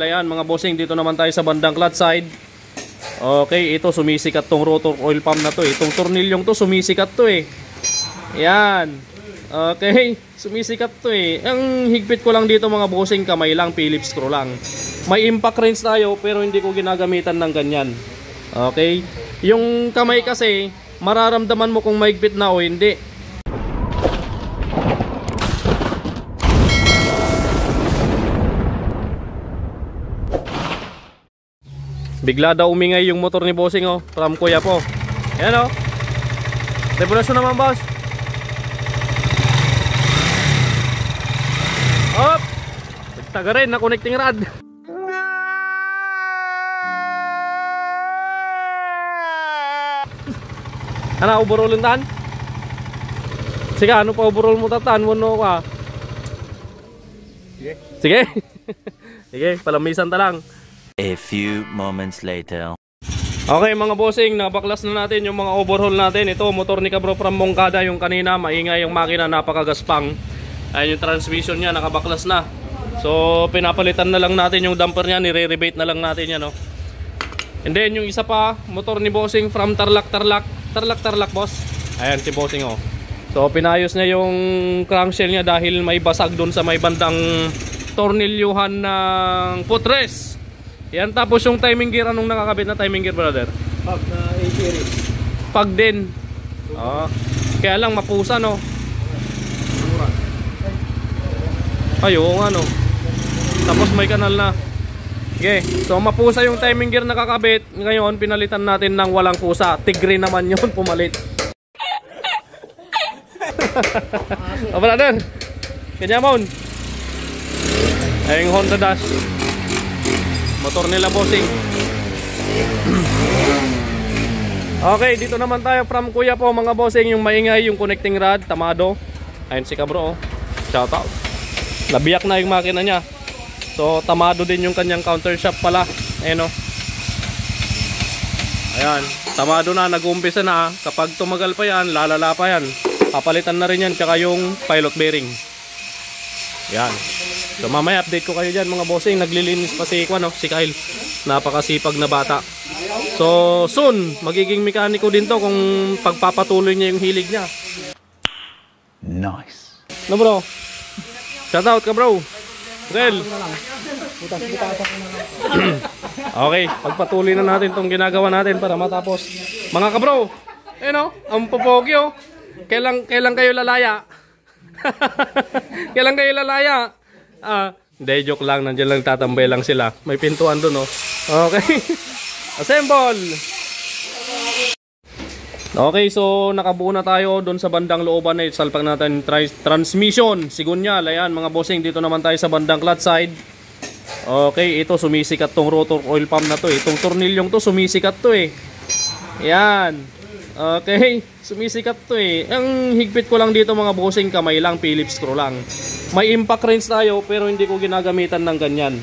Ayan mga bossing, dito naman tayo sa bandang clutch side. Okay, ito sumisikat tong rotor oil pump na to eh. Itong tornilyong to sumisikat to eh. Ayan. Okay, sumisikat to eh. Ang higpit ko lang dito mga bossing, kamay lang, Phillips screw lang. May impact wrench tayo pero hindi ko ginagamitan ng ganyan. Okay, yung kamay kasi mararamdaman mo kung mahigpit na o hindi. Bigla daw umingay yung motor ni bossing oh, from Kuya po. Ayan oh. Revolusyon naman boss. Hop. Taga rin na connecting rod. Ano overall tan? Sige, ano pa overall mo tatan mo no ka? Sige. Sige. Sige, palamisan ta lang. A few moments later. Okay mga bossing, nabaklas na natin yung mga overhaul natin. Ito motor ni Cabro from Moncada yung kanina, maingay yung makina, napakagaspang. Ayun yung transmission niya, nakabaklas na. So pinapalitan na lang natin yung damper niya, nire-rebate na lang natin yan no. And then yung isa pa, motor ni bossing from Tarlac boss. Ayan si bossing oh. So pinayos niya yung crankshell niya dahil may basag doon sa may bandang tornilyuhan ng footrest. Yan, tapos yung timing gear, anong nakakabit na timing gear brother? Pag na 8 series. Pag din. Kaya lang mapusa no. Ay oo nga no. Tapos may kanal na. Okay, so mapusa yung timing gear nakakabit. Ngayon pinalitan natin ng walang pusa. Tigre naman yun, pumalit. O brother, kanya mon. Ay yung Honda Dash motor nila bossing. Okay, dito naman tayo from Kuya po mga bossing, yung maingay yung connecting rod, tamado. Ayun si Cabro oh. Shout out. Labiyak na yung makina niya. So tamado din yung kanyang counter shaft pala. Ayun oh. Ayan, tamado na, nag-uumpisa na. Kapag tumagal pa yan, lalala pa yan. Papalitan na rin yan, tsaka yung pilot bearing. Yan. So mamaya update ko kayo dyan mga bossing. Naglilinis pa si Kyle. Napakasipag na bata. So soon magiging mekaniko din to kung pagpapatuloy niya yung hilig niya. Nice. No bro? Shout out ka bro. Well. Okay, pagpatuloy na natin tong ginagawa natin para matapos. Mga kabro, ang popogi oh. Kailan kayo lalaya? Kailan kayo lalaya? Hindi, joke lang. Nandiyan lang tatambay lang sila. May pintuan dun oh. Okay. Assemble. Okay, so nakabuo na tayo dun sa bandang looban na salpak natin transmission. Sigunyal, ayan mga bossing, dito naman tayo sa bandang clutch side. Okay, ito sumisikat tong rotor oil pump na to eh. Itong tornilyong to sumisikat to eh. Ayan. Okay, sumisikat to eh. Ang higpit ko lang dito mga bossing, kamay lang, Phillips screw lang. May impact wrench tayo pero hindi ko ginagamitan ng ganyan.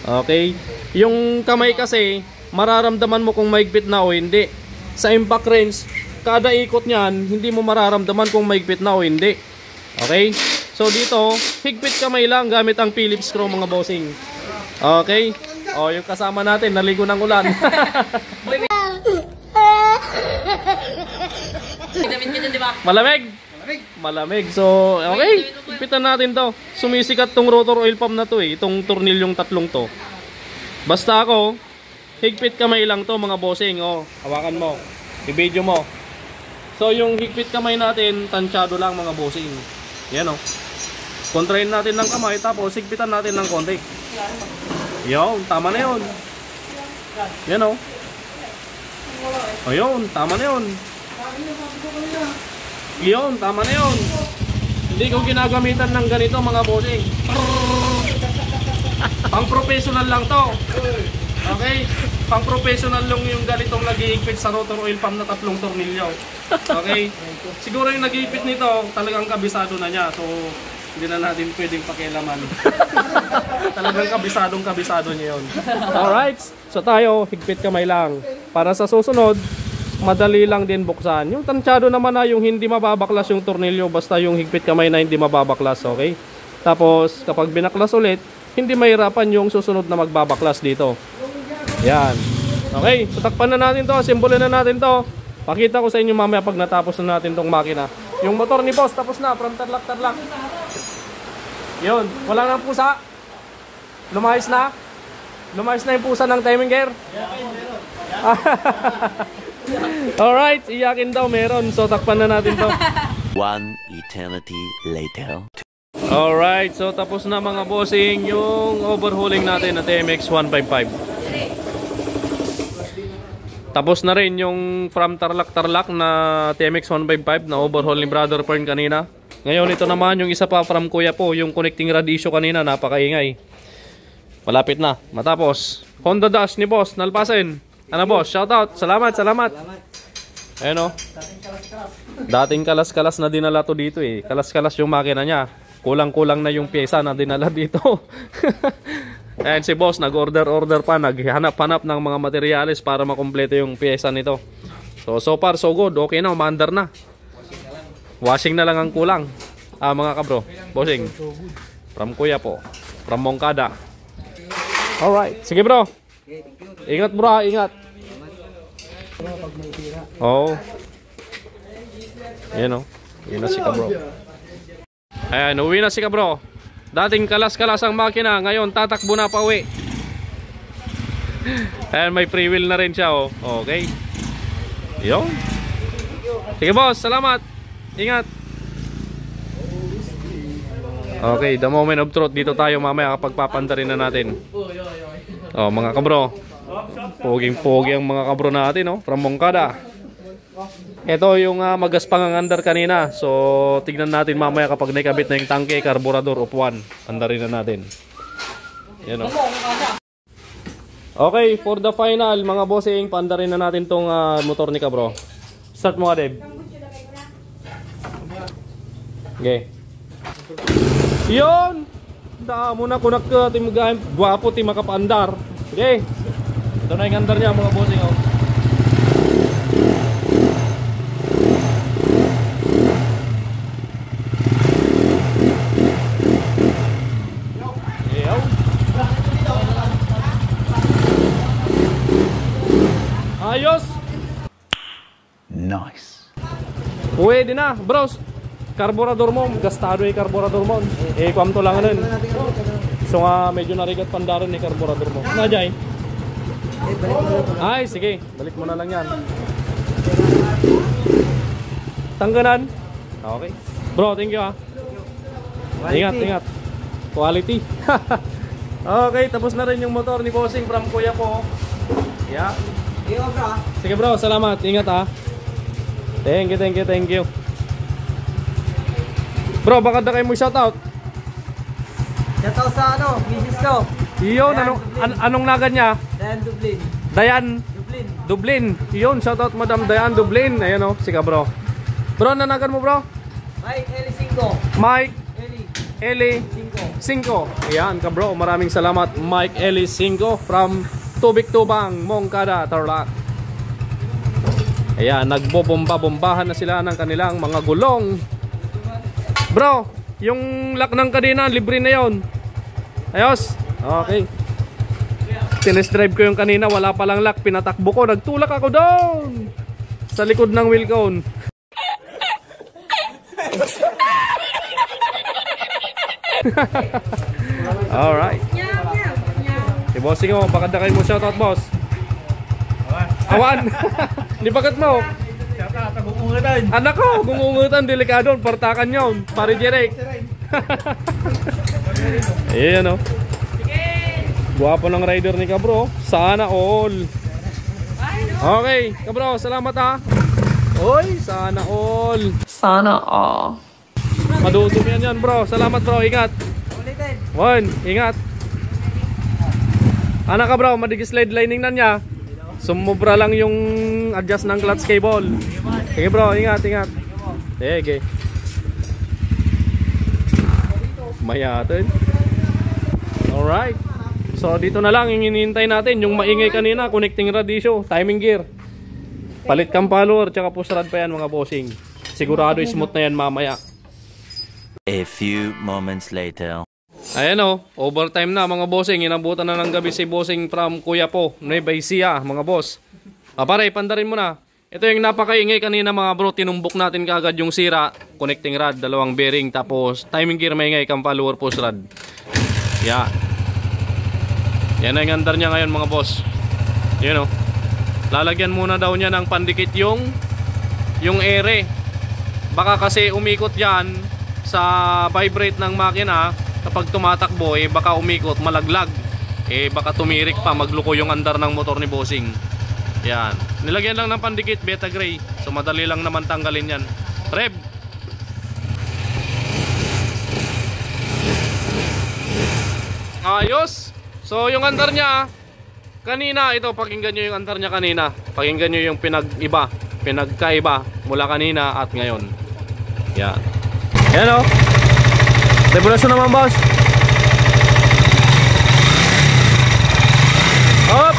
Okay? Yung kamay kasi mararamdaman mo kung mahigpit na o hindi. Sa impact wrench, kada ikot niyan, hindi mo mararamdaman kung mahigpit na o hindi. Okay? So dito, higpit kamay lang gamit ang Phillips screw mga bossing. Okay? O yung kasama natin, naligo ng ulan. Malamig. Malamig. So, okay. Higpitan natin to. Sumisikat tong rotor oil pump na to eh. Itong tornilyong tatlong to. Basta ako, higpit kamay lang to mga bossing. Oh, hawakan mo. I-video mo. So, yung higpit kamay natin, tansyado lang mga bossing. Yan oh. Kontrahin natin ng kamay, tapos higpitan natin ng konti. Yun, tama na yun. Yan oh. O yun, tama na yun. Yun, tama na yun. Hindi ko ginagamitan ng ganito mga bossing. Pang professional lang to. Okay? Pang professional lang yung ganitong nag-iigpit sa rotor oil pump na tatlong tornilyo. Okay? Siguro yung nag-iigpit nito talagang kabisado na niya. So hindi na natin pwedeng pakialaman. Talagang kabisado niya yun. Alright? So tayo, higpit kamay lang. Para sa susunod, madali lang din buksan. Yung tansyado naman na yung hindi mababaklas yung tornilyo, basta yung higpit kamay na hindi mababaklas, okay? Tapos kapag binaklas ulit, hindi mahirapan yung susunod na magbabaklas dito. Yan. Okay, so takpan na natin to, simbolin na natin to. Pakita ko sa inyo mamaya pag natapos na natin tong makina. Yung motor ni boss tapos na, from tarlak. Yun, wala nang pusa. Lumayas na. Lumayas na yung pusa ng timing gear. Alright, iyakin daw meron. So takpan na natin to. One eternity later. Alright, so tapos na mga bossing yung overhauling natin na TMX 155. Tapos na rin yung from Tarlac na TMX 155 na overhaul ni Brother Fern kanina. Ngayon ito naman yung isa pa from Kuya po, yung connecting rod issue kanina, napakaingay. Malapit na, matapos. Honda Dash ni boss, nalpasin. Ano boss, shoutout, salamat. Ayan o. Dating kalas-kalas na dinala to dito eh. Kalas-kalas yung makina niya. Kulang-kulang na yung pyesa na dinala dito. Ayan si boss, nag-order pa. Naghanap-hanap ng mga materyales para makumpleto yung pyesa nito. So far so good. Okay na, umaandar na. Washing na lang ang kulang. Mga kabro, bossing. From Kuya po. From Moncada. Alright, sige bro. Ingat bro, ingat. Oo. Ayan o. Uwi na si kabro. Ayan, uwi na si kabro. Dating kalas-kalas ang makina, ngayon tatakbo na pa uwi. Ayan, may free wheel na rin siya oh. Okay. Yun. Sige boss, salamat. Ingat. Okay, the moment of truth. Dito tayo mamaya kapag papandarin na natin. Oh, mga kabro. Poging-pogi ang mga kabro natin, no? From Moncada. Ito yung magaspang ang andar kanina. So, tignan natin mamaya kapag naikabit na yung tangke, carburetor of 1. Andarin na natin. Yan, no? Okay, for the final, mga bossing, paandarin na natin tong motor ni kabro. Start mo ka, Dave. Okay. Yun! Damo na kunak ka, timugahim. Gwapo, timakapaandar. Okay. Ito na yung andar niya mga bossing. Oh. Ayos! Nice. Pwede na, bros. Carburetor mo, gastado yung carburetor mo. Kuam to lang nun. So medyo narigat pandaron yung carburetor mo. Najay? Ay, sige. Balik mo na lang yan. Tangganan. Okay. Bro, thank you Ingat. Quality. Okay, tapos na rin yung motor ni bossing from Kuya po. Yeah. Sige bro, salamat. Ingat Thank you. Bro, baka na kayo mo shoutout. Shoutout sa misis ko. Iyon, anong nagan niya? Dayan Dublin. Dayan Dublin. Iyon, shoutout Madam Dayan Dublin. Ayan si ka bro. Bro, nanagan mo bro? Mike Eli 5. Mike Eli 5. Ayan ka bro, maraming salamat Mike Eli 5 from Tubig-Tubang, Moncada, Tarlac. Ayan, nagbobomba-bombahan na sila ng kanilang mga gulong. Bro, yung lock ng kadena, libre na yon. Ayos. Okay. Tinest drive ko yung kanina, wala palang lock, pinatakbo ko, nagtulak ako doon sa likod ng wheel cone. Alright. Si bossing mo, bakit na kayo mo shoutout boss? Awan. Di bakit mo? Anak ko, gungungutan, delikado, partakan yun. Pare Jerek. Ayan o. Guwapo ng rider ni kabro. Sana all. Okay, kabro, salamat Oy, sana all. Madudumi yan bro. Salamat bro, ingat. Ingat. Anak ka bro, madigislide lining na niya. Sumubra lang yung adjust ng clutch cable. Sige bro, ingat. Sige. Mayatin. Alright. So dito na lang yung hinihintay natin. Yung maingay kanina, connecting rod issue, timing gear. Palit kang follower, tsaka push rod pa yan mga bossing. Sigurado smooth na yan mamaya. A few moments later. Ayan o, overtime na mga bossing. Inabutan na ng gabi si bossing from Kuya Po, Nueva Ecija, mga boss. Pare, pandarin mo na. Ito yung napakaingay kanina mga bro. Tinumbok natin kaagad yung sira. Connecting rod, dalawang bearing. Tapos timing gear maingay, kang follower post rod. Yan. Yan ang andar niya ngayon mga boss. Yun o. Lalagyan muna daw niya ng pandikit yung ere. Baka kasi umikot yan sa vibrate ng makina. Kapag tumatakbo baka umikot, malaglag. Baka tumirik pa, magluko yung andar ng motor ni bossing. Yan. Nilagyan lang ng pandikit, beta gray. So madali lang naman tanggalin yan. Rev. Ayos. So yung andar niya kanina, ito pakinggan nyo yung andar niya kanina. Pakinggan nyo yung pinagkaiba mula kanina at ngayon. Yan. Yan o. Regulasyon naman boss. Hop.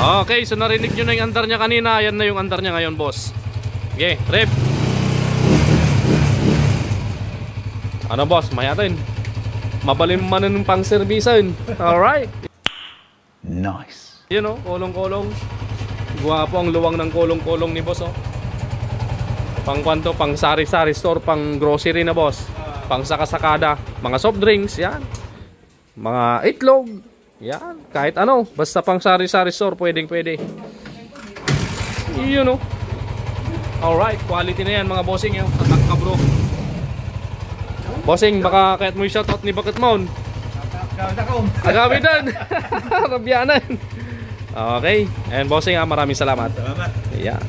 Okay, so narinig nyo na yung andar niya kanina. Yan na yung andar niya ngayon boss. Okay, rev. Ano boss, mayatin. Mabalim man ng pang servisan. Alright. Nice. Yun o, kolong-kolong. Guwapo ang luwang ng kolong-kolong ni boss o. Pang kwanto, pang sari-sari store, pang grocery na boss. Pang sakasakada, mga soft drinks, yan. Mga itlog, yan. Kahit ano, basta pang sari-sari store, pwedeng-pwede. Yun o. Alright, quality na yan mga bossing yun. Tatak ka bro. Bossing, baka kahit mo yung shoutout ni Bakit Maun. Agawin doon. Rabyanan. Okay, and bossing maraming salamat. Salamat. Yeah.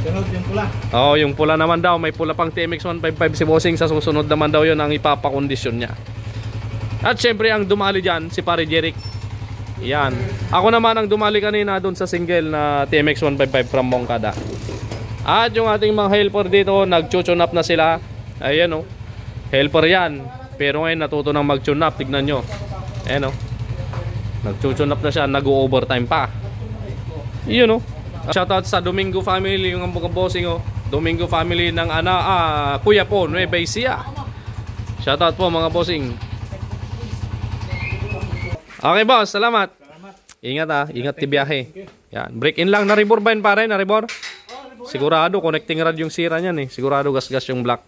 Sunod yung pula. Oh, yung pula naman daw, may pula pang TMX 155 si bossing. Sa susunod naman daw yun ang ipapakondisyon niya. At syempre ang dumali dyan, si Pare Jeric. Yan. Ako naman ang dumali kanina doon sa single na TMX 155 from Moncada. At yung ating mga helper dito, nag-tune up na sila. Ayan o. Helper yan. Pero ngayon natuto nang mag-tune up. Tignan nyo. Ayan o. Nag-tune up na siya, nag-overtime pa. Yun o. Shoutout sa Domingo family, yung mga bossing o. Domingo family ng Kuya Po, Nueva Ecija. Shoutout po mga bossing. Okay boss, salamat. Ingat ingat ti biyahe. Yan, break in lang na rebor ba yun pare, na rebor? Sigurado connecting rod yung sira niyan Sigurado gas-gas yung black.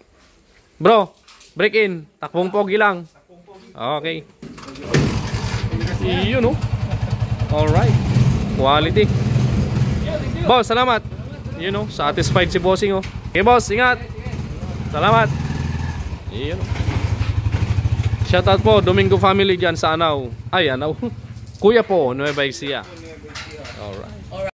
Bro, break in, takbong pogi lang. Okay. Yun o. Alright. Quality. Boss, salamat. You know, satisfied si bossing oh. Okay boss, ingat. Salamat. Yun oh. Shoutout po, Domingo family dyan sa Anaw. Ay, Anaw. Kuya Po, Nueva Ecija. Alright.